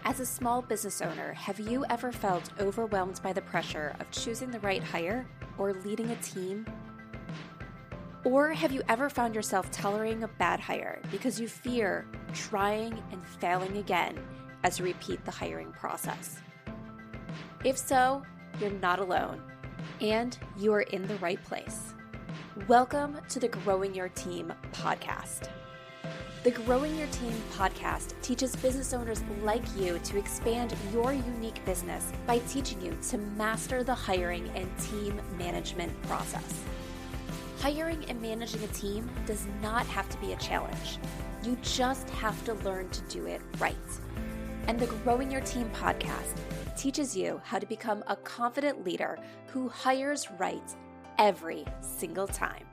As a small business owner, have you ever felt overwhelmed by the pressure of choosing the right hire or leading a team? Or have you ever found yourself tolerating a bad hire because you fear trying and failing again as you repeat the hiring process? If so, you're not alone, and you are in the right place. Welcome to the Growing Your Team podcast. The Growing Your Team podcast teaches business owners like you to expand your unique business by teaching you to master the hiring and team management process. Hiring and managing a team does not have to be a challenge. You just have to learn to do it right. And the Growing Your Team podcast teaches you how to become a confident leader who hires right every single time.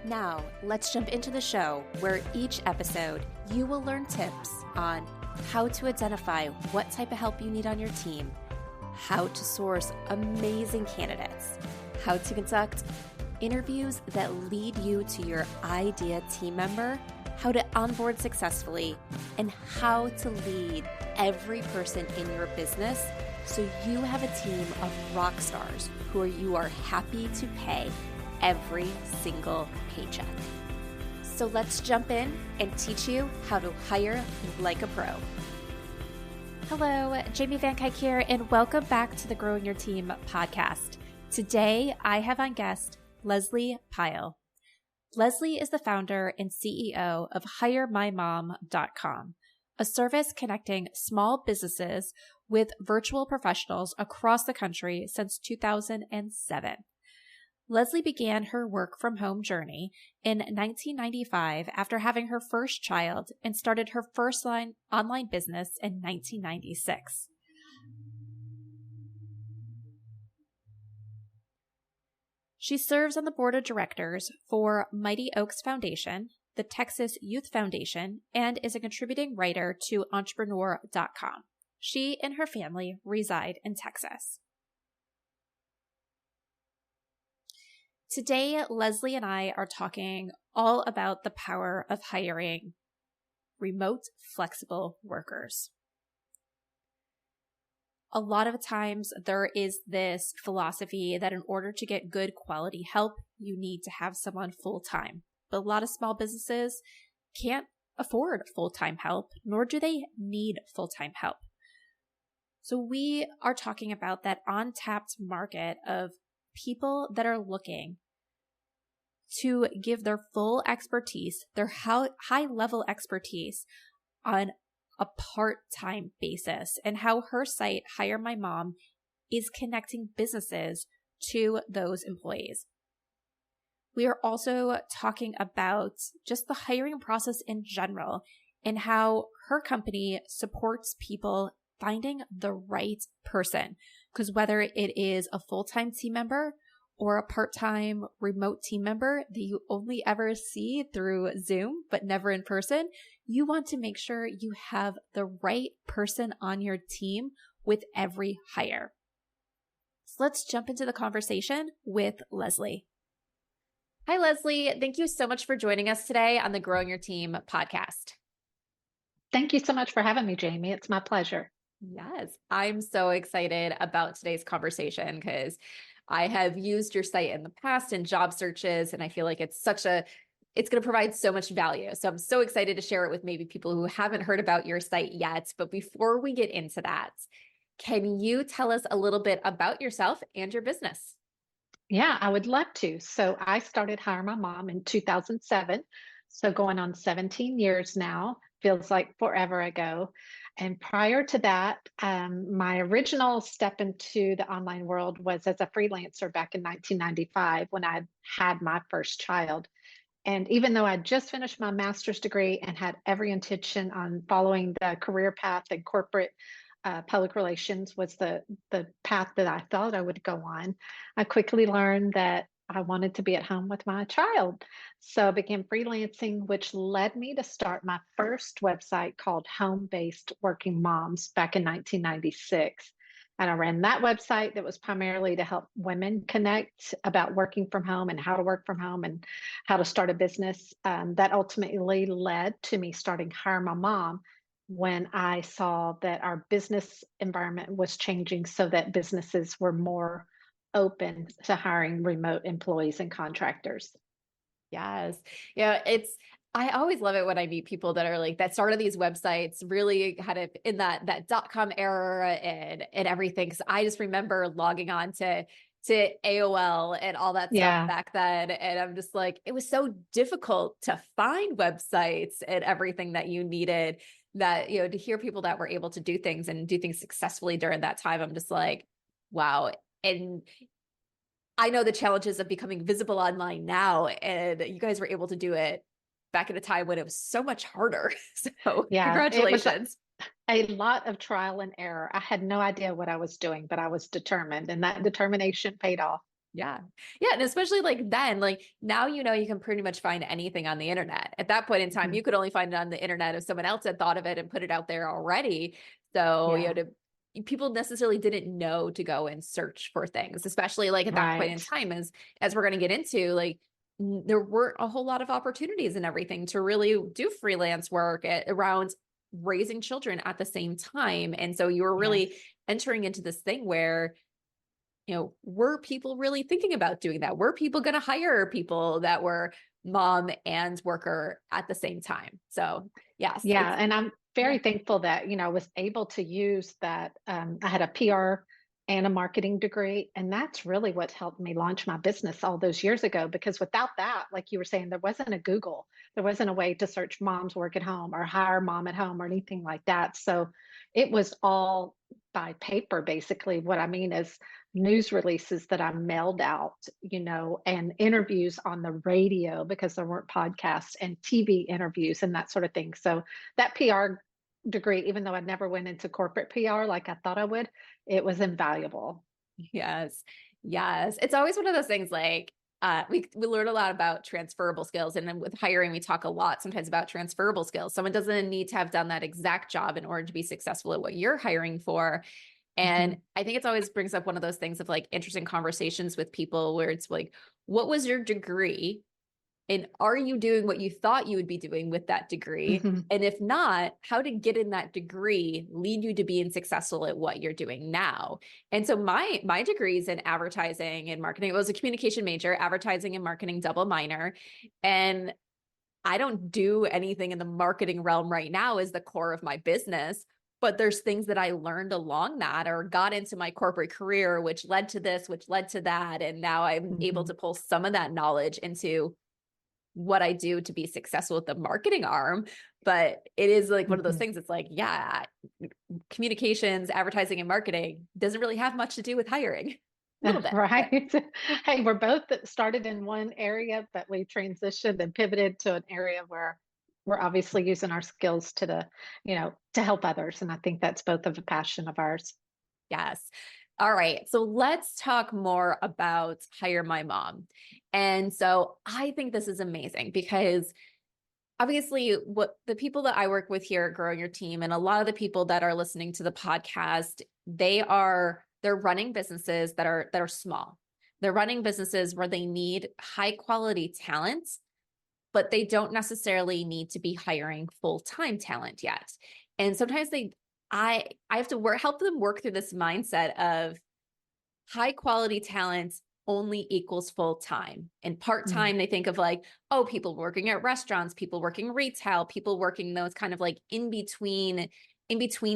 Now, let's jump into the show where each episode you will learn tips on how to identify what type of help you need on your team, how to source amazing candidates, how to conduct interviews that lead you to your ideal team member, how to onboard successfully, and how to lead every person in your business so you have a team of rock stars who you are happy to pay every single paycheck. So let's jump in and teach you how to hire like a pro. Hello, Jamie Van Kuyk here, and welcome back to the Growing Your Team podcast. Today, I have on guest Lesley Pyle. Lesley is the founder and CEO of HireMyMom.com, a service connecting small businesses with virtual professionals across the country since 2007. Lesley began her work from home journey in 1995 after having her first child and started her first online business in 1996. She serves on the board of directors for Mighty Oaks Foundation, the Texas Youth Foundation, and is a contributing writer to Entrepreneur.com. She and her family reside in Texas. Today, Lesley and I are talking all about the power of hiring remote, flexible workers. A lot of times there is this philosophy that in order to get good quality help, you need to have someone full-time. But a lot of small businesses can't afford full-time help, nor do they need full-time help. So we are talking about that untapped market of people that are looking to give their full expertise, their high-level expertise on a part-time basis, and how her site, Hire My Mom, is connecting businesses to those employees. We are also talking about just the hiring process in general and how her company supports people finding the right person. Because whether it is a full-time team member or a part-time remote team member that you only ever see through Zoom, but never in person, you want to make sure you have the right person on your team with every hire. So let's jump into the conversation with Lesley. Hi, Lesley. Thank you so much for joining us today on the Growing Your Team podcast. Thank you so much for having me, Jamie. It's my pleasure. Yes, I'm so excited about today's conversation because I have used your site in the past in job searches, and I feel like it's going to provide so much value. So I'm so excited to share it with maybe people who haven't heard about your site yet. But before we get into that, can you tell us a little bit about yourself and your business? Yeah, I would love to. So I started Hire My Mom in 2007. So going on 17 years now, feels like forever ago. And prior to that, my original step into the online world was as a freelancer back in 1995 when I had my first child. And even though I just finished my master's degree and had every intention on following the career path and corporate public relations was the path that I thought I would go on, I quickly learned that I wanted to be at home with my child. So I began freelancing, which led me to start my first website called Home Based Working Moms back in 1996. And I ran that website that was primarily to help women connect about working from home and how to work from home and how to start a business. That ultimately led to me starting Hire My Mom, when I saw that our business environment was changing so that businesses were more open to hiring remote employees and contractors. Yes. Yeah, I always love it when I meet people that are like that started these websites really kind of in that .com era and everything. Cause I just remember logging on to AOL and all that stuff Yeah, back then. And I'm just like, it was so difficult to find websites and everything that you needed that, to hear people that were able to do things and do things successfully during that time. I'm just like, wow. And I know the challenges of becoming visible online now, and you guys were able to do it back at a time when it was so much harder. So, yeah. It was congratulations. a lot of trial and error. I had no idea what I was doing, but I was determined, and that determination paid off. Yeah. Yeah. And especially like then, like now, you can pretty much find anything on the internet. At that point in time, Mhm. you could only find it on the internet if someone else had thought of it and put it out there already. So, Yeah, people necessarily didn't know to go and search for things, especially like at that point in right. time, as we're going to get into, like there weren't a whole lot of opportunities and everything to really do freelance work around raising children at the same time. And so you were Yes. really entering into this thing where were people really thinking about doing that? Were people going to hire people that were mom and worker at the same time? So, yes, Yeah, and I'm yeah. very thankful that, I was able to use that. I had a PR and a marketing degree, and that's really what helped me launch my business all those years ago. Because without that, like you were saying, there wasn't a Google, there wasn't a way to search mom's work at home or hire mom at home or anything like that. So it was all by paper, basically. What I mean is news releases that I mailed out, and interviews on the radio because there weren't podcasts and TV interviews and that sort of thing. So that PR degree, even though I never went into corporate PR like I thought I would, it was invaluable. Yes. Yes. It's always one of those things like we learn a lot about transferable skills. And then with hiring, we talk a lot sometimes about transferable skills. Someone doesn't need to have done that exact job in order to be successful at what you're hiring for. And Mhm. I think it always brings up one of those things of like interesting conversations with people where it's like, what was your degree? And are you doing what you thought you would be doing with that degree? Mhm. And if not, how did getting that degree lead you to being successful at what you're doing now? And so my degree is in advertising and marketing. It was a communication major, advertising and marketing double minor. And I don't do anything in the marketing realm right now as the core of my business, but there's things that I learned along that or got into my corporate career, which led to this, which led to that. And now I'm able to Mhm. pull some of that knowledge into what I do to be successful with the marketing arm. But it is like one of those Mhm. things. It's like, yeah, communications, advertising, and marketing doesn't really have much to do with hiring. A little bit, but Right. Hey, we're both started in one area, but we transitioned and pivoted to an area where we're obviously using our skills to help others. And I think that's both of a passion of ours. yes. All right. So let's talk more about Hire My Mom. And so I think this is amazing because obviously what the people that I work with here at Growing Your Team and a lot of the people that are listening to the podcast, they're running businesses that are small. They're running businesses where they need high quality talent, but they don't necessarily need to be hiring full-time talent yet. And sometimes I have to help them work through this mindset of high quality talent only equals full time. And part Mm. time, they think of like, oh, people working at restaurants, people working retail, people working those kind of like in between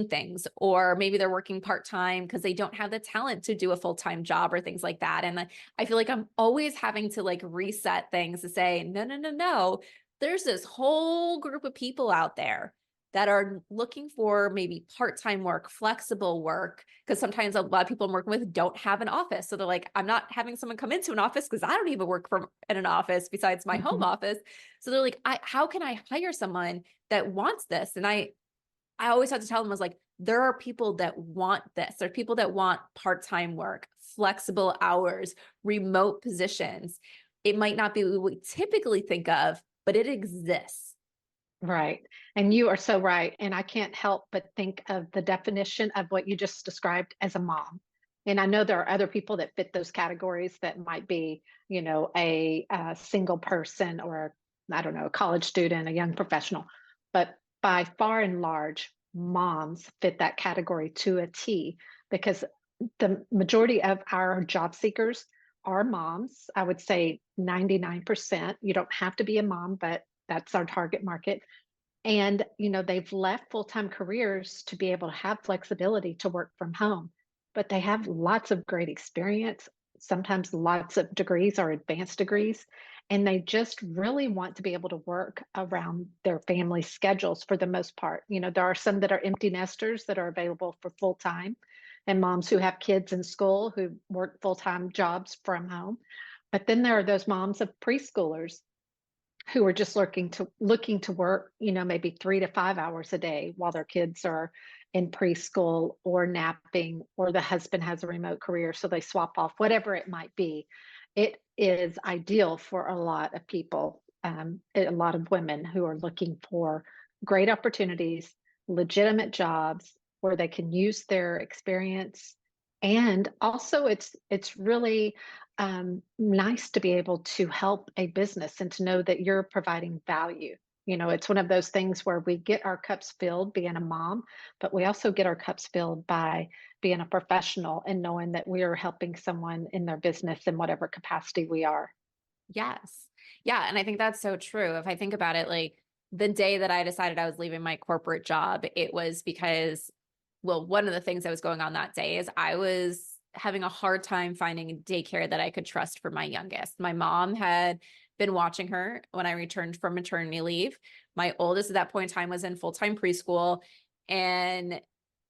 things, or maybe they're working part time because they don't have the talent to do a full time job or things like that. And I feel like I'm always having to like reset things to say, no, no, no, no. There's this whole group of people out there that are looking for maybe part-time work, flexible work, because sometimes a lot of people I'm working with don't have an office. So they're like, I'm not having someone come into an office because I don't even work from in an office besides my home Mhm. office. So they're like, how can I hire someone that wants this? And I always have to tell them, I was like, there are people that want this. There are people that want part-time work, flexible hours, remote positions. It might not be what we typically think of, but it exists. Right. And you are so right. And I can't help but think of the definition of what you just described as a mom. And I know there are other people that fit those categories that might be, a single person or, I don't know, a college student, a young professional. But by far and large, moms fit that category to a T, because the majority of our job seekers are moms. I would say 99%. You don't have to be a mom, but that's our target market. And, they've left full-time careers to be able to have flexibility to work from home, but they have lots of great experience, sometimes lots of degrees or advanced degrees, and they just really want to be able to work around their family schedules for the most part. There are some that are empty nesters that are available for full-time, and moms who have kids in school who work full-time jobs from home. But then there are those moms of preschoolers who are just looking to work, maybe 3 to 5 hours a day while their kids are in preschool or napping, or the husband has a remote career, so they swap off, whatever it might be. It is ideal for a lot of people, a lot of women who are looking for great opportunities, legitimate jobs where they can use their experience. And also, it's really nice to be able to help a business and to know that you're providing value. It's one of those things where we get our cups filled being a mom, but we also get our cups filled by being a professional and knowing that we are helping someone in their business in whatever capacity we are. Yes. Yeah. And I think that's so true. If I think about it, like the day that I decided I was leaving my corporate job, it was because, well, one of the things that was going on that day is I was having a hard time finding a daycare that I could trust for my youngest. My mom had been watching her when I returned from maternity leave. My oldest at that point in time was in full-time preschool. And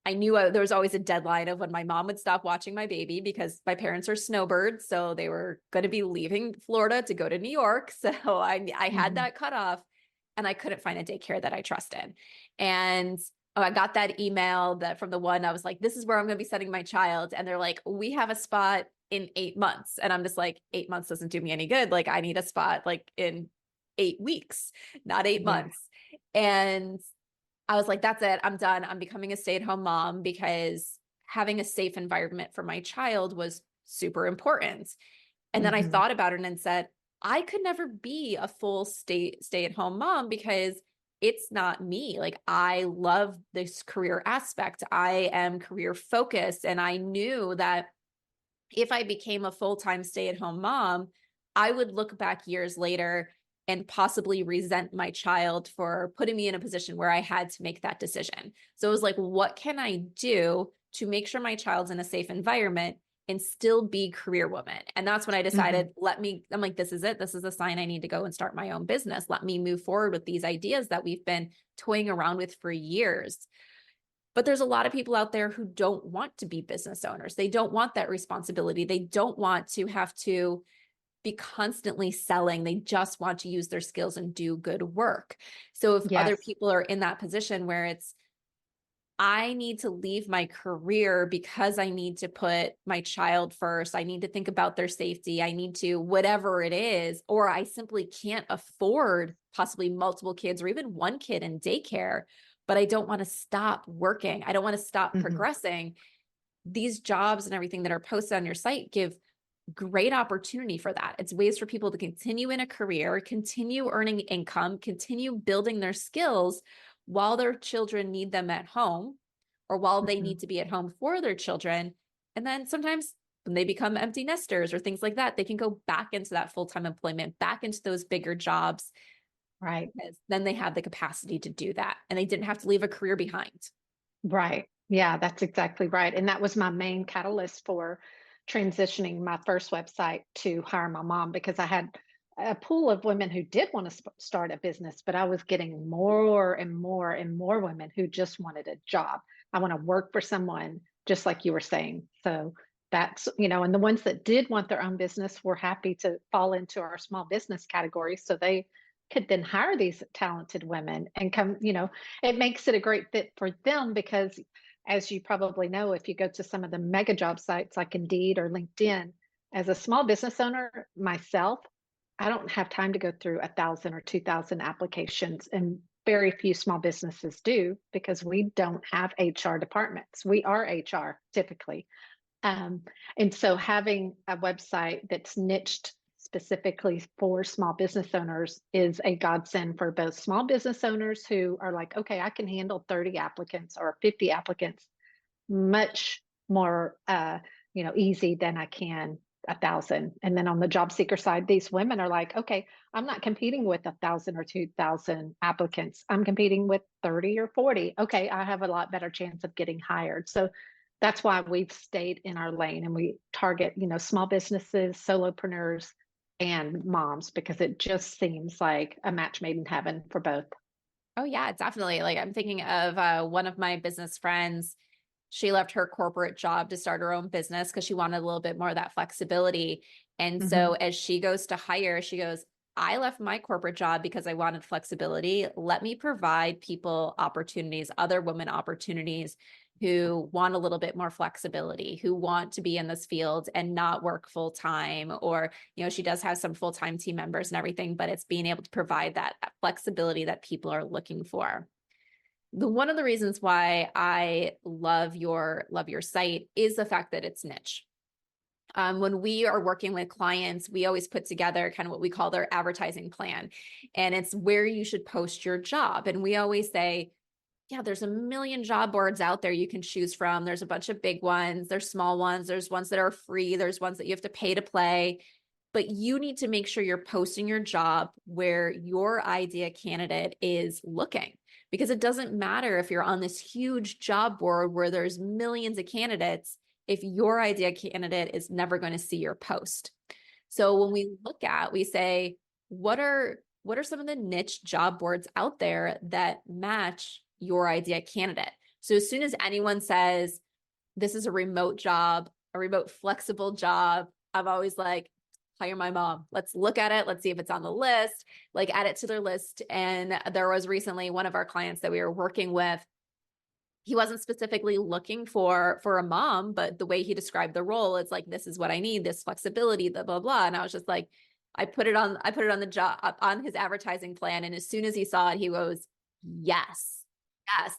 I knew there was always a deadline of when my mom would stop watching my baby because my parents are snowbirds. So they were going to be leaving Florida to go to New York. So I had that cutoff, and I couldn't find a daycare that I trusted. And I got that email that from the one, I was like, this is where I'm going to be sending my child. And they're like, we have a spot in 8 months. And I'm just like, 8 months doesn't do me any good. Like I need a spot like in 8 weeks, not 8 months. And I was like, that's it. I'm done. I'm becoming a stay-at-home mom, because having a safe environment for my child was super important. And then I thought about it and said, I could never be a full stay-at-home mom because it's not me. Like I love this career aspect. I am career focused. And I knew that if I became a full-time stay-at-home mom, I would look back years later and possibly resent my child for putting me in a position where I had to make that decision. So it was like, what can I do to make sure my child's in a safe environment and still be career woman? And that's when I decided, I'm like, this is it. This is a sign I need to go and start my own business. Let me move forward with these ideas that we've been toying around with for years. But there's a lot of people out there who don't want to be business owners. They don't want that responsibility. They don't want to have to be constantly selling. They just want to use their skills and do good work. So if other people are in that position where it's, I need to leave my career because I need to put my child first, I need to think about their safety, I need to, whatever it is, or I simply can't afford possibly multiple kids or even one kid in daycare, but I don't want to stop working, I don't want to stop progressing. These jobs and everything that are posted on your site give great opportunity for that. It's ways for people to continue in a career, continue earning income, continue building their skills while their children need them at home, or while they need to be at home for their children. And then sometimes when they become empty nesters or things like that, they can go back into that full-time employment, back into those bigger jobs. Right. Then they have the capacity to do that, and they didn't have to leave a career behind. Right. Yeah, that's exactly right. And that was my main catalyst for transitioning my first website to Hire My Mom, because I had a pool of women who did want to start a business, but I was getting more and more and more women who just wanted a job. I want to work for someone, just like you were saying. So that's, and the ones that did want their own business were happy to fall into our small business category. So they could then hire these talented women and come, it makes it a great fit for them, because as you probably know, if you go to some of the mega job sites like Indeed or LinkedIn, as a small business owner myself, I don't have time to go through 1,000 or 2,000 applications, and very few small businesses do, because we don't have HR departments. We are HR typically. And so having a website that's niched specifically for small business owners is a godsend for both small business owners who are like, okay, I can handle 30 applicants or 50 applicants much more easy than I can 1,000. And then on the job seeker side, these women are like, okay, I'm not competing with 1,000 or 2,000 applicants. I'm competing with 30 or 40. Okay, I have a lot better chance of getting hired. So that's why we've stayed in our lane, and we target, small businesses, solopreneurs, and moms, because it just seems like a match made in heaven for both. Oh yeah, definitely. Like I'm thinking of one of my business friends. She left her corporate job to start her own business because she wanted a little bit more of that flexibility. And so as she goes to hire, she goes, I left my corporate job because I wanted flexibility. Let me provide people opportunities, other women opportunities who want a little bit more flexibility, who want to be in this field and not work full time. Or, she does have some full-time team members and everything, but it's being able to provide that flexibility that people are looking for. One of the reasons why I love your site is the fact that it's niche. When we are working with clients, we always put together kind of what we call their advertising plan, and it's where you should post your job. And we always say, yeah, there's a million job boards out there you can choose from. There's a bunch of big ones, there's small ones, there's ones that are free, there's ones that you have to pay to play. But you need to make sure you're posting your job where your idea candidate is looking, because it doesn't matter if you're on this huge job board where there's millions of candidates if your idea candidate is never going to see your post. So when we say, what are some of the niche job boards out there that match your idea candidate? So as soon as anyone says, this is a remote job, a remote flexible job, I'm always like, hire my mom. Let's look at it. Let's see if it's on the list, like add it to their list. And there was recently one of our clients that we were working with. He wasn't specifically looking for a mom, but the way he described the role, it's like, this is what I need, this flexibility, blah, blah, blah. And I was just like, I put it on the job, on his advertising plan. And as soon as he saw it, he goes, yes,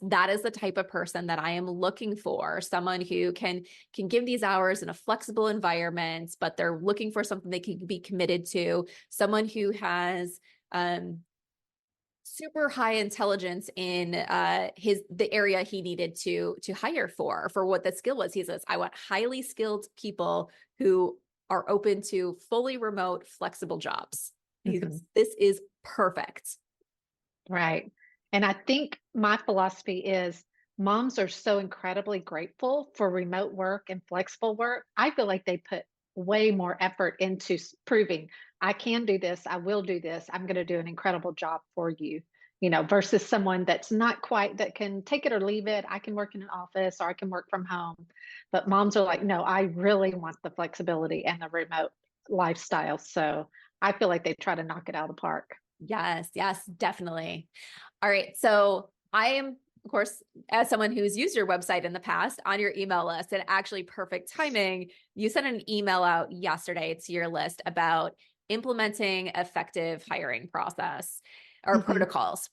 that is the type of person that I am looking for. Someone who can give these hours in a flexible environment, but they're looking for something they can be committed to. Someone who has, super high intelligence in the area he needed to hire for what the skill was. He says, I want highly skilled people who are open to fully remote, flexible jobs. He goes, this is perfect. Right. And I think my philosophy is moms are so incredibly grateful for remote work and flexible work. I feel like they put way more effort into proving, I can do this, I will do this, I'm going to do an incredible job for you, versus someone that's not quite, that can take it or leave it. I can work in an office or I can work from home. But moms are like, no, I really want the flexibility and the remote lifestyle. So I feel like they try to knock it out of the park. Yes, definitely. All right. So I am, of course, as someone who's used your website in the past, on your email list, and actually perfect timing, you sent an email out yesterday to your list about implementing effective hiring process or protocols.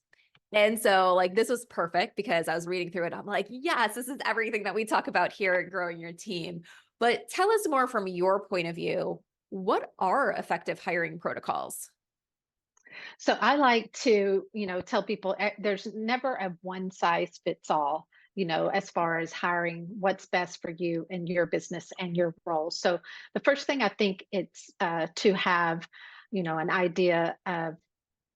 And so like, this was perfect because I was reading through it. I'm like, yes, this is everything that we talk about here at Growing Your Team. But tell us more from your point of view. What are effective hiring protocols? So I like to, tell people there's never a one size fits all, as far as hiring what's best for you and your business and your role. So the first thing I think it's to have, an idea of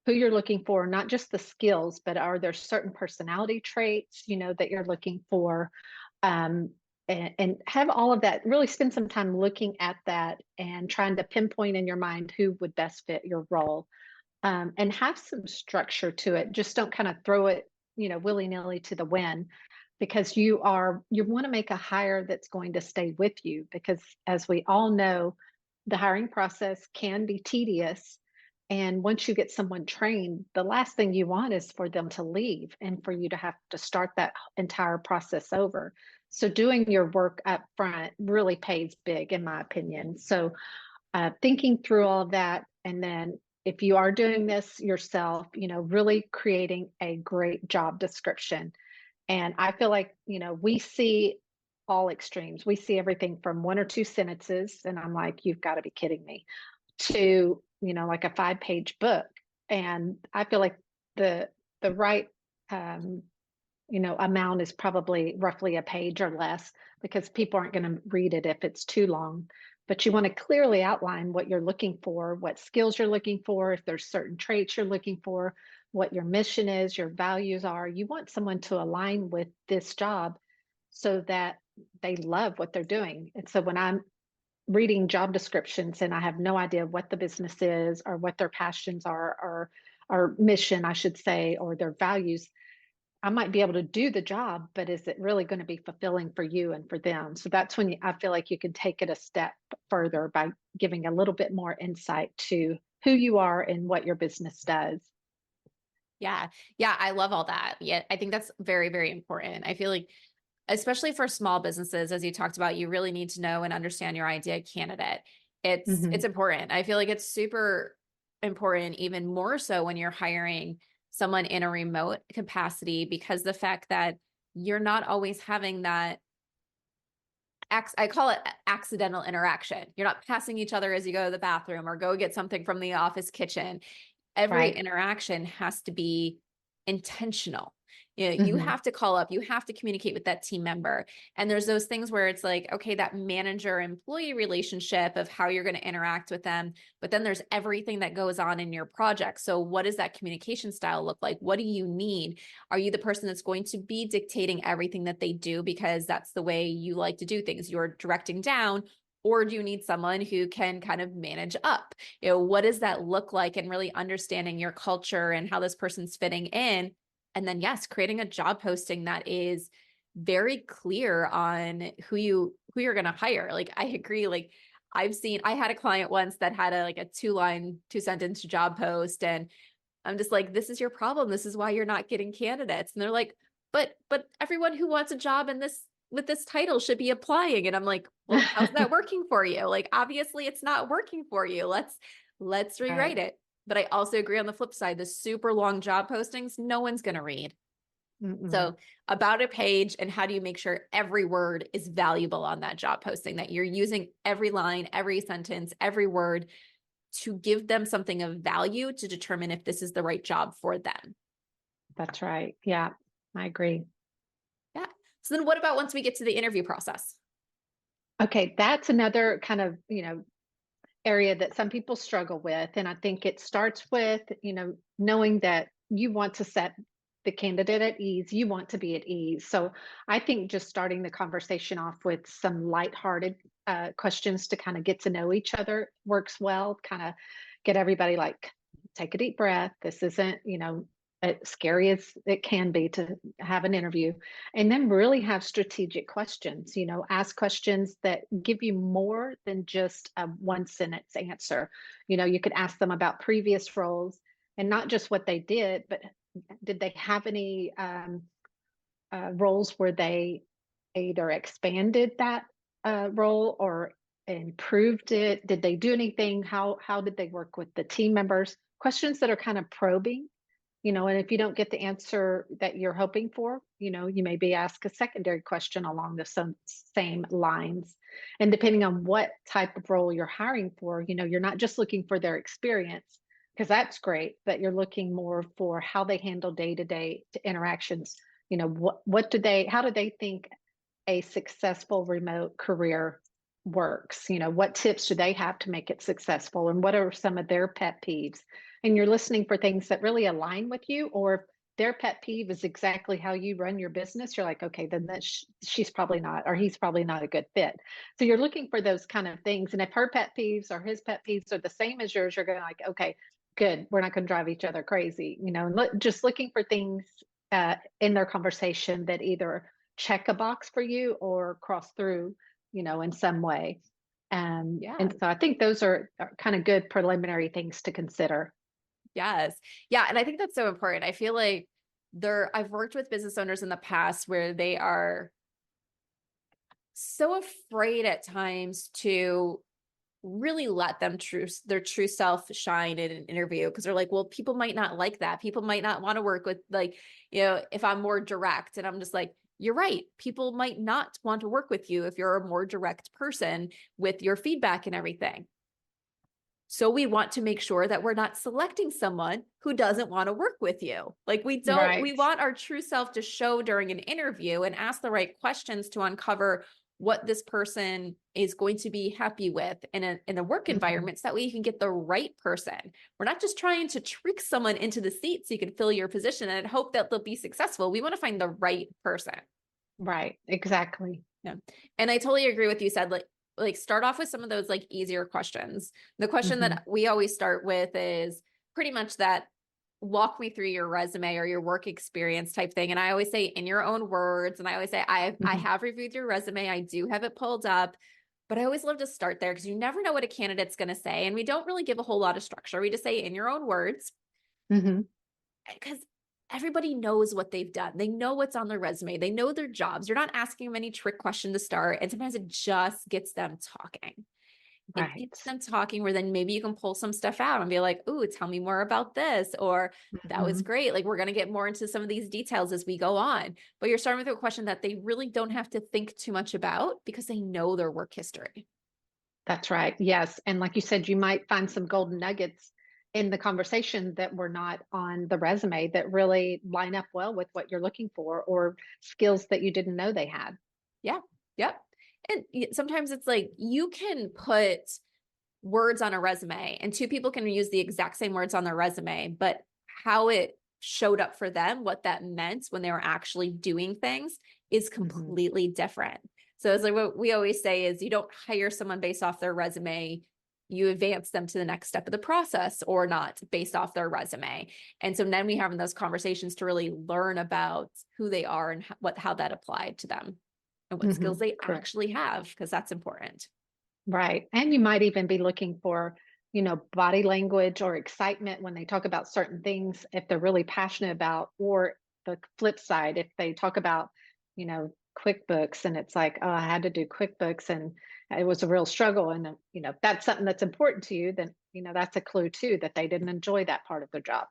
who you're looking for, not just the skills, but are there certain personality traits, that you're looking for? And have all of that, really spend some time looking at that and trying to pinpoint in your mind who would best fit your role. And have some structure to it. Just don't kind of throw it, willy-nilly to the wind, because you want to make a hire that's going to stay with you. Because as we all know, the hiring process can be tedious. And once you get someone trained, the last thing you want is for them to leave and for you to have to start that entire process over. So doing your work up front really pays big, in my opinion. So thinking through all of that, and then if you are doing this yourself, really creating a great job description. And I feel like, we see all extremes. We see everything from one or two sentences, and I'm like, you've got to be kidding me, to, like a 5-page book. And I feel like the right amount is probably roughly a page or less, because people aren't going to read it if it's too long. But you want to clearly outline what you're looking for, what skills you're looking for, if there's certain traits you're looking for, what your mission is, your values are. You want someone to align with this job so that they love what they're doing. And so when I'm reading job descriptions and I have no idea what the business is or what their passions are, or mission, I should say, or their values, I might be able to do the job, but is it really going to be fulfilling for you and for them? So that's when I feel like you can take it a step further by giving a little bit more insight to who you are and what your business does. Yeah. Yeah. I love all that. Yeah. I think that's very, very important. I feel like, especially for small businesses, as you talked about, you really need to know and understand your ideal candidate. It's important. I feel like it's super important, even more so when you're hiring someone in a remote capacity, because the fact that you're not always having that, I call it accidental interaction. You're not passing each other as you go to the bathroom or go get something from the office kitchen. Every Right. interaction has to be intentional. You have to call up, you have to communicate with that team member. And there's those things where it's like, okay, that manager employee relationship of how you're going to interact with them. But then there's everything that goes on in your project. So what does that communication style look like? What do you need? Are you the person that's going to be dictating everything that they do because that's the way you like to do things? You're directing down. Or do you need someone who can kind of manage up? What does that look like? And really understanding your culture and how this person's fitting in. And then, yes, creating a job posting that is very clear on who you're going to hire. Like, I agree. Like, I had a client once that had a 2-sentence job post, and I'm just like, this is your problem. This is why you're not getting candidates. And they're like, but everyone who wants a job in this with this title should be applying. And I'm like, well, how's that working for you? Like, obviously it's not working for you. Let's rewrite it. But I also agree on the flip side, the super long job postings, no one's going to read. So about a page, and how do you make sure every word is valuable on that job posting, that you're using every line, every sentence, every word to give them something of value to determine if this is the right job for them. That's right. Yeah, I agree. Yeah. So then what about once we get to the interview process? Okay, that's another kind of, area that some people struggle with. And I think it starts with, knowing that you want to set the candidate at ease, you want to be at ease. So I think just starting the conversation off with some lighthearted questions to kind of get to know each other works well, kind of get everybody like, take a deep breath. This isn't, as scary as it can be to have an interview. And then really have strategic questions, ask questions that give you more than just a 1-sentence answer. You could ask them about previous roles, and not just what they did, but did they have any roles where they either expanded that role or improved it? Did they do anything? How did they work with the team members? Questions that are kind of probing, and if you don't get the answer that you're hoping for, you maybe ask a secondary question along the same lines. And depending on what type of role you're hiring for, you're not just looking for their experience, because that's great, but you're looking more for how they handle day-to-day interactions. How do they think a successful remote career works? What tips do they have to make it successful, and what are some of their pet peeves? And you're listening for things that really align with you, or if their pet peeve is exactly how you run your business, you're like, okay, then she's probably not, or he's probably not a good fit. So you're looking for those kind of things. And if her pet peeves or his pet peeves are the same as yours, you're going to like, okay, good, we're not going to drive each other crazy, and just looking for things in their conversation that either check a box for you or cross through, in some way. And so I think those are kind of good preliminary things to consider. Yes. Yeah. And I think that's so important. I feel like I've worked with business owners in the past where they are so afraid at times to really let their true self shine in an interview, because they're like, well, people might not like that. People might not want to work with, like, if I'm more direct. And I'm just like, you're right. People might not want to work with you if you're a more direct person with your feedback and everything. So we want to make sure that we're not selecting someone who doesn't want to work with you. Like we Right. want our true self to show during an interview and ask the right questions to uncover what this person is going to be happy with in a work environment so that way you can get the right person. We're not just trying to trick someone into the seat so you can fill your position and hope that they'll be successful. We want to find the right person. Right. Exactly. Yeah. And I totally agree with you said like start off with some of those like easier questions. The question that we always start with is pretty much that walk me through your resume or your work experience type thing. And I always say in your own words. And I always say, I have reviewed your resume. I do have it pulled up, but I always love to start there because you never know what a candidate's going to say. And we don't really give a whole lot of structure. We just say in your own words. Because everybody knows what they've done. They know what's on their resume. They know their jobs. You're not asking them any trick question to start. And sometimes it just gets them talking. It gets them talking where then maybe you can pull some stuff out and be like, ooh, tell me more about this. Or that was great. Like we're going to get more into some of these details as we go on. But you're starting with a question that they really don't have to think too much about because they know their work history. That's right. Yes. And like you said, you might find some golden nuggets in the conversation that were not on the resume that really line up well with what you're looking for or skills that you didn't know they had. Yeah. Yep. And sometimes it's like you can put words on a resume and two people can use the exact same words on their resume, but how it showed up for them, what that meant when they were actually doing things is completely different. So it's like what we always say is you don't hire someone based off their resume. You advance them to the next step of the process or not based off their resume. And so then we have those conversations to really learn about who they are and how that applied to them and what skills they actually have, because that's important. Right. And you might even be looking for, body language or excitement when they talk about certain things, if they're really passionate about, or the flip side, if they talk about, QuickBooks and it's like, oh, I had to do QuickBooks and it was a real struggle. And, that's something that's important to you, then, that's a clue too, that they didn't enjoy that part of their job.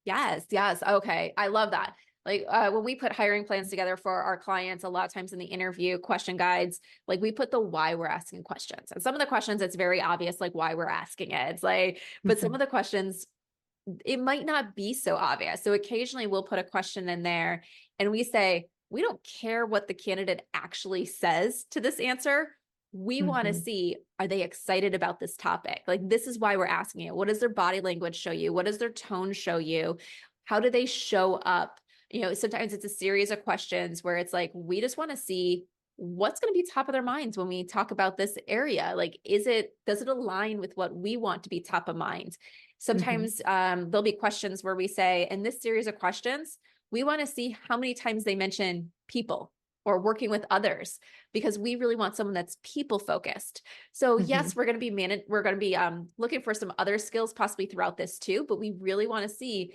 Yes. Yes. Okay. I love that. Like when we put hiring plans together for our clients, a lot of times in the interview question guides, like we put the why we're asking questions. And some of the questions, it's very obvious, like why we're asking it. It's like, but some of the questions, it might not be so obvious. So occasionally we'll put a question in there and we say, we don't care what the candidate actually says to this answer. We want to see, are they excited about this topic? Like, this is why we're asking it. What does their body language show you? What does their tone show you? How do they show up? Sometimes it's a series of questions where it's like, we just want to see what's going to be top of their minds when we talk about this area. Like, does it align with what we want to be top of mind? Sometimes there'll be questions where we say, in this series of questions, we want to see how many times they mention people or working with others, because we really want someone that's people focused. So yes, we're going to be looking for some other skills possibly throughout this too, but we really want to see,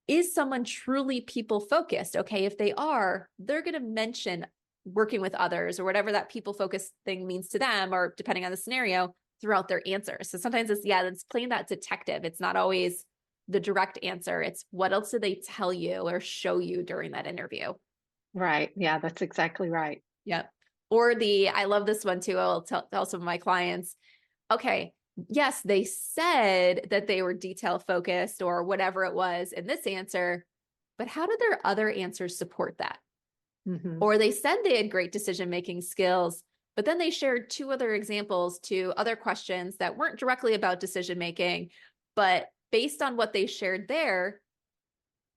is someone truly people focused? Okay. If they are, they're going to mention working with others or whatever that people focused thing means to them, or depending on the scenario, throughout their answers. So sometimes it's playing that detective. It's not always the direct answer. It's what else did they tell you or show you during that interview? Right. Yeah, that's exactly right. Yep. Or I love this one too. I'll tell some of my clients, okay, yes, they said that they were detail focused or whatever it was in this answer, but how did their other answers support that? Or they said they had great decision-making skills, but then they shared two other examples to other questions that weren't directly about decision-making, but based on what they shared there,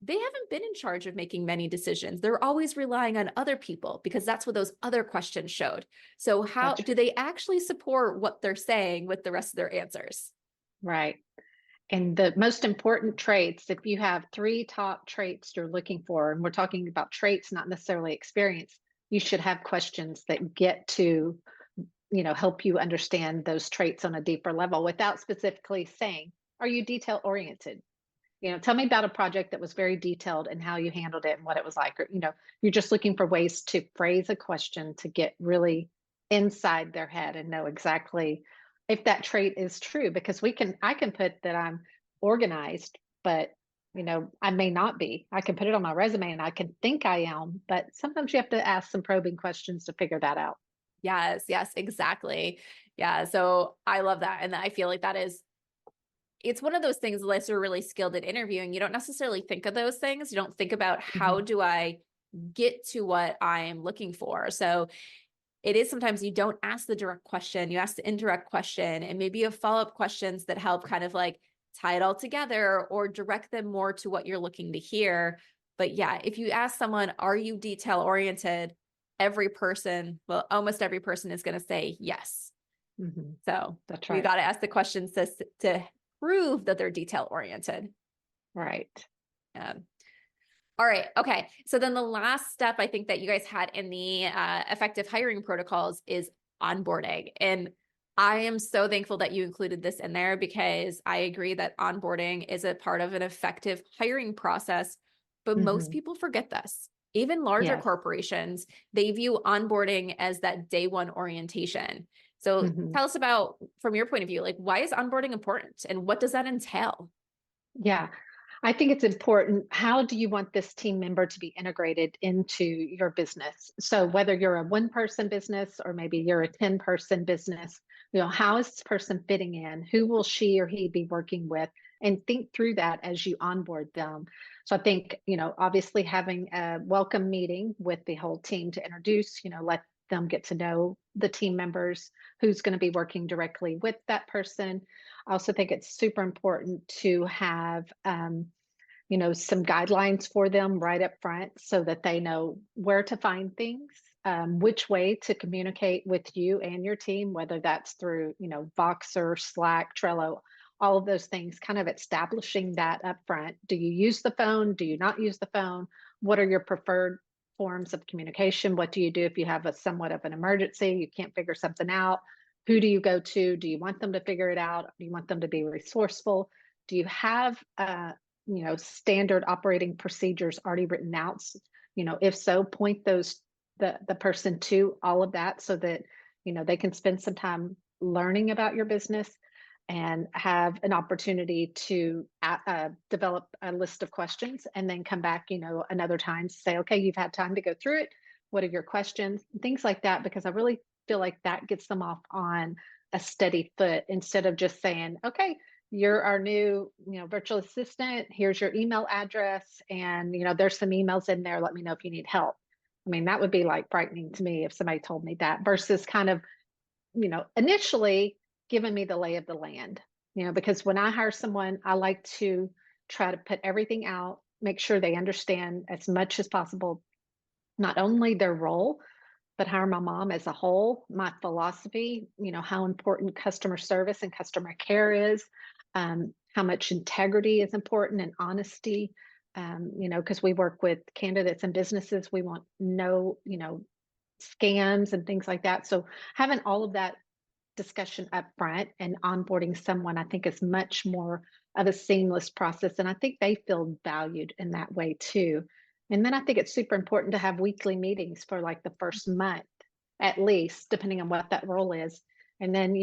they haven't been in charge of making many decisions. They're always relying on other people because that's what those other questions showed. So how do they actually support what they're saying with the rest of their answers? Right. And the most important traits, if you have 3 top traits you're looking for, and we're talking about traits, not necessarily experience, you should have questions that get to, help you understand those traits on a deeper level without specifically saying, are you detail oriented? Tell me about a project that was very detailed and how you handled it and what it was like. Or, you're just looking for ways to phrase a question to get really inside their head and know exactly if that trait is true. Because I can put that I'm organized, but I may not be. I can put it on my resume and I can think I am, but sometimes you have to ask some probing questions to figure that out. Yes, exactly. Yeah. So I love that. And I feel like that is it's one of those things, unless you're really skilled at interviewing, you don't necessarily think of those things. You don't think about how do I get to what I'm looking for. So it is sometimes you don't ask the direct question, you ask the indirect question, and maybe you have follow-up questions that help kind of like tie it all together or direct them more to what you're looking to hear. But yeah, if you ask someone, are you detail oriented? Almost every person is going to say yes. So That's we right. got to ask the questions to prove that they're detail oriented. Right. All right. Okay. So then the last step I think that you guys had in the effective hiring protocols is onboarding. And I am so thankful that you included this in there, because I agree that onboarding is a part of an effective hiring process, but most people forget this. Even larger corporations, they view onboarding as that day one orientation. So tell us about, from your point of view, like, why is onboarding important and what does that entail? Yeah. I think it's important. How do you want this team member to be integrated into your business? So whether you're a one-person business or maybe you're a 10-person business, how is this person fitting in? Who will she or he be working with? And think through that as you onboard them. So I think, obviously having a welcome meeting with the whole team to introduce, let them get to know the team members, who's going to be working directly with that person. I also think it's super important to have, some guidelines for them right up front so that they know where to find things, which way to communicate with you and your team, whether that's through, Voxer, Slack, Trello, all of those things, kind of establishing that up front. Do you use the phone? Do you not use the phone? What are your preferred forms of communication? What do you do if you have a somewhat of an emergency, you can't figure something out? Who do you go to? Do you want them to figure it out? Do you want them to be resourceful? Do you have, standard operating procedures already written out? If so, point the person to all of that so that, they can spend some time learning about your business and have an opportunity to develop a list of questions and then come back, another time to say, okay, you've had time to go through it. What are your questions? Things like that, because I really feel like that gets them off on a steady foot instead of just saying, okay, you're our new, virtual assistant. Here's your email address. And, there's some emails in there. Let me know if you need help. I mean, that would be like frightening to me if somebody told me that versus kind of, initially giving me the lay of the land, because when I hire someone, I like to try to put everything out, make sure they understand as much as possible, not only their role, but Hire My Mom as a whole, my philosophy, how important customer service and customer care is, how much integrity is important and honesty, because we work with candidates and businesses, we want no, scams and things like that. So having all of that discussion up front and onboarding someone, I think is much more of a seamless process. And I think they feel valued in that way too. And then I think it's super important to have weekly meetings for like the first month, at least, depending on what that role is. And then,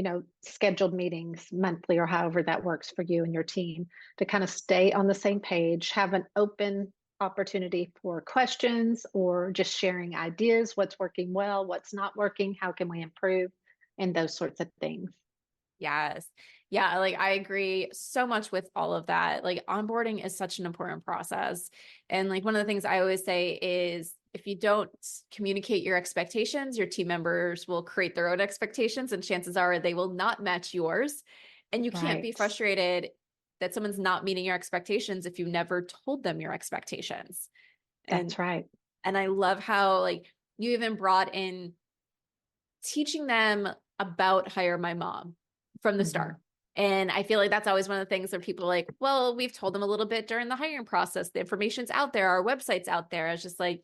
scheduled meetings monthly or however that works for you and your team to kind of stay on the same page, have an open opportunity for questions or just sharing ideas, what's working well, what's not working, how can we improve, and those sorts of things. Yes. Yeah. Like I agree so much with all of that. Like onboarding is such an important process. And like one of the things I always say is if you don't communicate your expectations, your team members will create their own expectations and chances are they will not match yours. And you can't be frustrated that someone's not meeting your expectations if you never told them your expectations. That's right. And I love how like you even brought in teaching them about Hire My Mom from the start. And I feel like that's always one of the things that people are like, well, we've told them a little bit during the hiring process. The information's out there. Our website's out there. It's just like,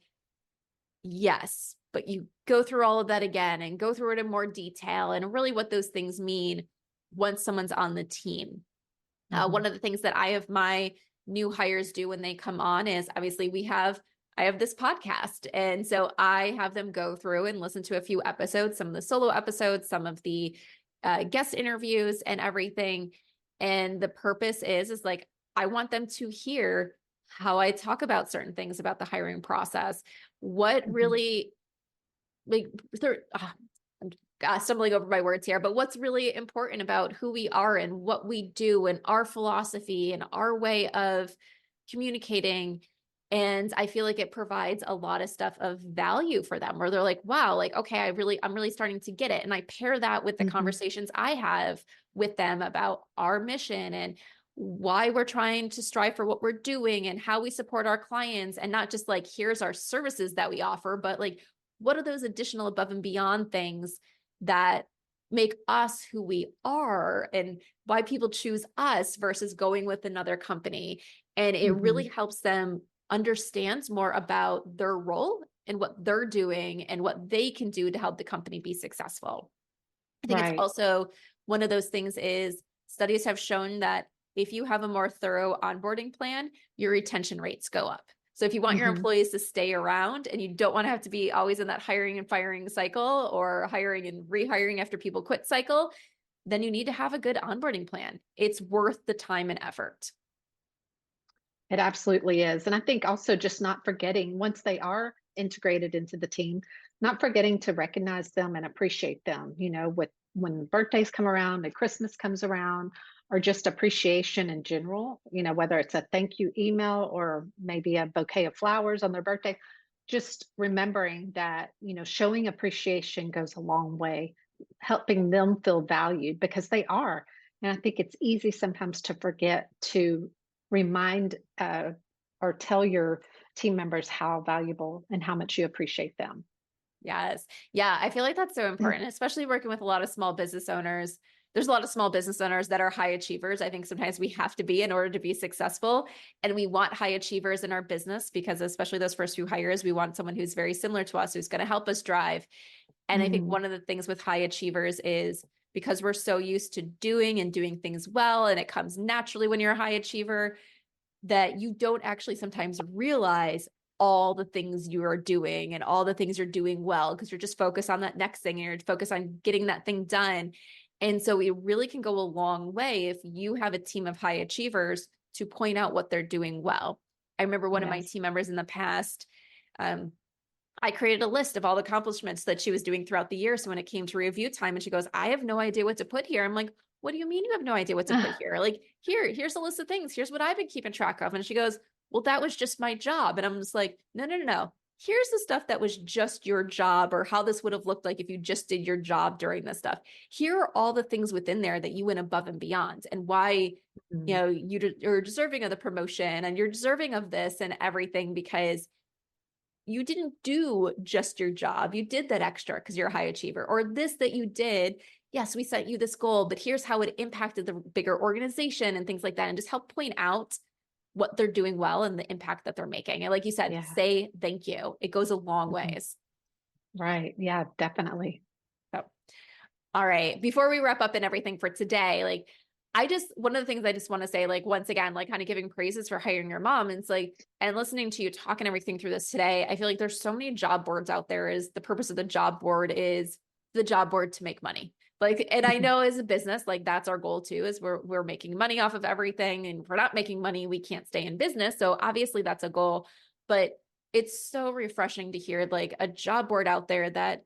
yes, but you go through all of that again and go through it in more detail and really what those things mean once someone's on the team. One of the things that I have my new hires do when they come on is obviously I have this podcast. And so I have them go through and listen to a few episodes, some of the solo episodes, some of the guest interviews and everything. And the purpose is like, I want them to hear how I talk about certain things about the hiring process. What really, like, stumbling over my words here, but what's really important about who we are and what we do and our philosophy and our way of communicating. And I feel like it provides a lot of stuff of value for them where they're like, wow, like, okay, I'm really starting to get it. And I pair that with the conversations I have with them about our mission and why we're trying to strive for what we're doing and how we support our clients. And not just like, here's our services that we offer, but like, what are those additional above and beyond things that make us who we are and why people choose us versus going with another company. And it really helps them understand more about their role and what they're doing and what they can do to help the company be successful. I think it's also one of those things is studies have shown that if you have a more thorough onboarding plan, your retention rates go up. So if you want your employees to stay around and you don't want to have to be always in that hiring and firing cycle or hiring and rehiring after people quit cycle, then you need to have a good onboarding plan. It's worth the time and effort. It absolutely is. And I think also just not forgetting once they are integrated into the team, not forgetting to recognize them and appreciate them, with when birthdays come around and Christmas comes around, or just appreciation in general, whether it's a thank you email or maybe a bouquet of flowers on their birthday, just remembering that, showing appreciation goes a long way, helping them feel valued because they are. And I think it's easy sometimes to forget to remind or tell your team members how valuable and how much you appreciate them. Yes. Yeah. I feel like that's so important, especially working with a lot of small business owners. There's a lot of small business owners that are high achievers. I think sometimes we have to be in order to be successful. And we want high achievers in our business because especially those first few hires, we want someone who's very similar to us, who's going to help us drive. And I think one of the things with high achievers is because we're so used to doing things well, and it comes naturally when you're a high achiever, that you don't actually sometimes realize all the things you are doing and all the things you're doing well, because you're just focused on that next thing and you're focused on getting that thing done. And so it really can go a long way if you have a team of high achievers to point out what they're doing well. I remember one of my team members in the past, I created a list of all the accomplishments that she was doing throughout the year. So when it came to review time and she goes, I have no idea what to put here. I'm like, what do you mean you have no idea what to put here? Like, here's a list of things. Here's what I've been keeping track of. And she goes, well, that was just my job. And I'm just like, no. Here's the stuff that was just your job, or how this would have looked like if you just did your job during this stuff. Here are all the things within there that you went above and beyond, and why, you're deserving of the promotion and you're deserving of this and everything, because you didn't do just your job. You did that extra because you're a high achiever, or this that you did. Yes, we set you this goal, but here's how it impacted the bigger organization and things like that. And just help point out what they're doing well and the impact that they're making. And like you said, say thank you. It goes a long ways. Right. Yeah, definitely. So, all right. Before we wrap up and everything for today, like, one of the things I just want to say, like, once again, like kind of giving praises for hiring your mom. And it's like, and listening to you talk and everything through this today, I feel like there's so many job boards out there. Is the purpose of the job board is the job board to make money. Like, and I know as a business, like that's our goal too, is we're making money off of everything. And if we're not making money, we can't stay in business. So obviously that's a goal, but it's so refreshing to hear like a job board out there that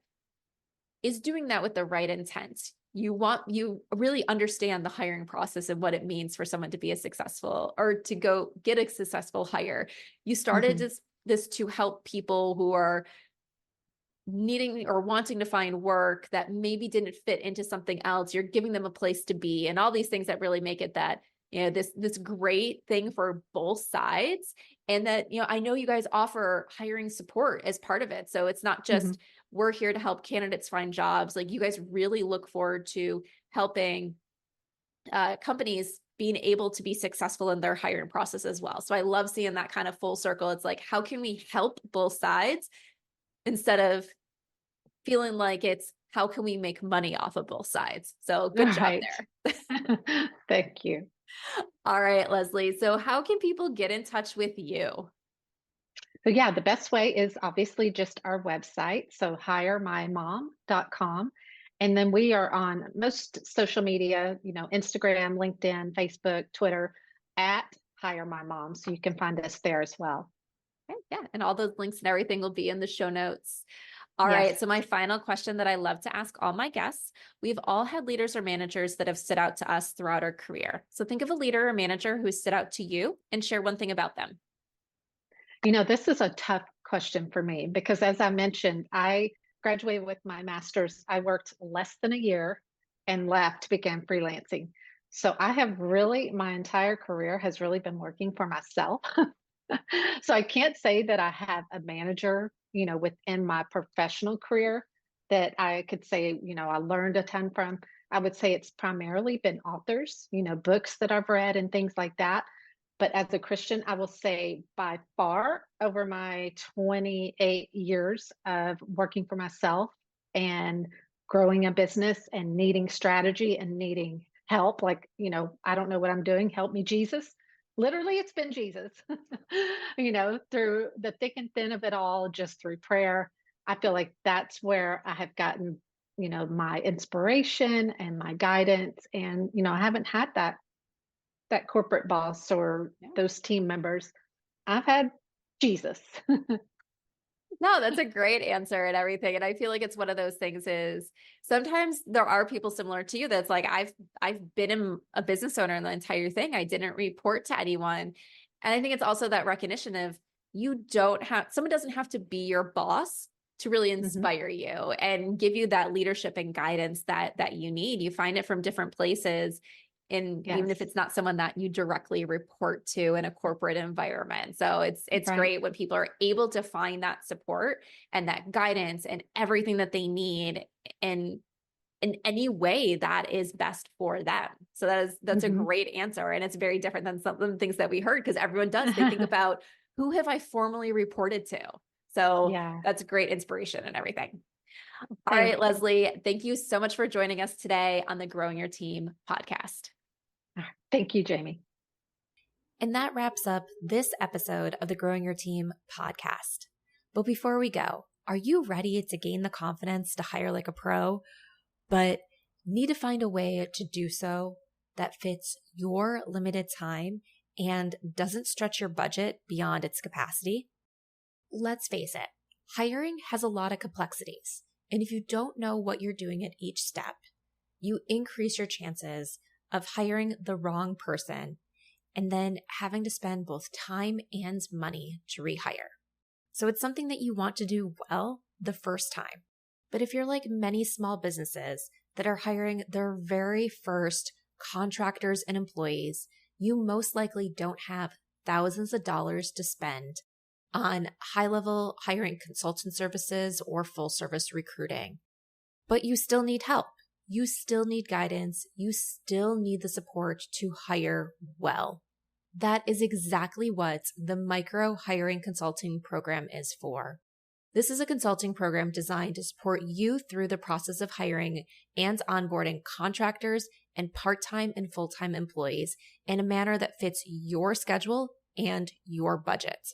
is doing that with the right intent. You really understand the hiring process and what it means for someone to be a successful, or to go get a successful hire. You started this to help people who are needing or wanting to find work that maybe didn't fit into something else. You're giving them a place to be, and all these things that really make it that, this great thing for both sides. And that, I know you guys offer hiring support as part of it. So it's not just we're here to help candidates find jobs. Like, you guys really look forward to helping companies being able to be successful in their hiring process as well. So I love seeing that kind of full circle. It's like, how can we help both sides instead of feeling like it's how can we make money off of both sides? So good job there. Thank you. All right, Lesley. So how can people get in touch with you? So yeah, the best way is obviously just our website. So hiremymom.com. And then we are on most social media, Instagram, LinkedIn, Facebook, Twitter, at Hire My Mom. So you can find us there as well. Okay, yeah. And all those links and everything will be in the show notes. All Yes. right. So my final question that I love to ask all my guests, we've all had leaders or managers that have stood out to us throughout our career. So think of a leader or manager who stood out to you and share one thing about them. This is a tough question for me because, as I mentioned, I graduated with my master's. I worked less than a year and left, began freelancing. So I have really, my entire career has really been working for myself. So I can't say that I have a manager, within my professional career that I could say, I learned a ton from. I would say it's primarily been authors, books that I've read and things like that. But as a Christian, I will say by far over my 28 years of working for myself and growing a business and needing strategy and needing help, like, I don't know what I'm doing. Help me, Jesus. Literally, it's been Jesus, through the thick and thin of it all, just through prayer. I feel like that's where I have gotten, my inspiration and my guidance. And, I haven't had that corporate boss or those team members. I've had Jesus. No, that's a great answer and everything. And I feel like it's one of those things is sometimes there are people similar to you that's like, I've been a business owner in the entire thing. I didn't report to anyone. And I think it's also that recognition of someone doesn't have to be your boss to really inspire you and give you that leadership and guidance that you need. You find it from different places. And even if it's not someone that you directly report to in a corporate environment. So it's Right. great when people are able to find that support and that guidance and everything that they need in any way that is best for them. So that's a great answer. And it's very different than some of the things that we heard because everyone does. They think about who have I formally reported to? So that's great inspiration and everything. All right, Lesley, thank you so much for joining us today on the Growing Your Team podcast. Thank you, Jamie. And that wraps up this episode of the Growing Your Team podcast. But before we go, are you ready to gain the confidence to hire like a pro, but need to find a way to do so that fits your limited time and doesn't stretch your budget beyond its capacity? Let's face it, hiring has a lot of complexities. And if you don't know what you're doing at each step, you increase your chances of hiring the wrong person and then having to spend both time and money to rehire. So it's something that you want to do well the first time. But if you're like many small businesses that are hiring their very first contractors and employees, you most likely don't have thousands of dollars to spend on high-level hiring consultant services or full-service recruiting. But you still need help. You still need guidance. You still need the support to hire well. That is exactly what the Micro Hiring Consulting Program is for. This is a consulting program designed to support you through the process of hiring and onboarding contractors and part-time and full-time employees in a manner that fits your schedule and your budget.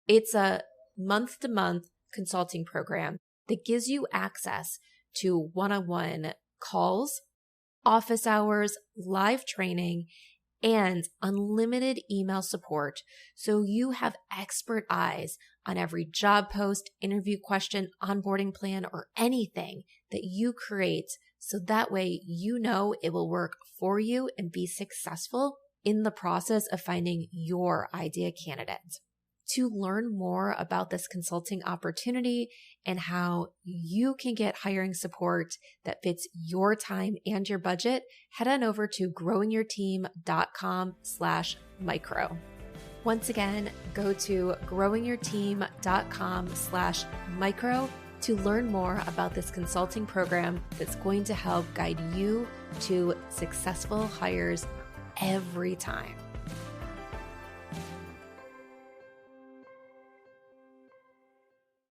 It's a month-to-month consulting program that gives you access to one-on-one calls, office hours, live training, and unlimited email support so you have expert eyes on every job post, interview question, onboarding plan, or anything that you create so that way you know it will work for you and be successful in the process of finding your ideal candidate. To learn more about this consulting opportunity and how you can get hiring support that fits your time and your budget, head on over to growingyourteam.com/micro. Once again, go to growingyourteam.com/micro to learn more about this consulting program that's going to help guide you to successful hires every time.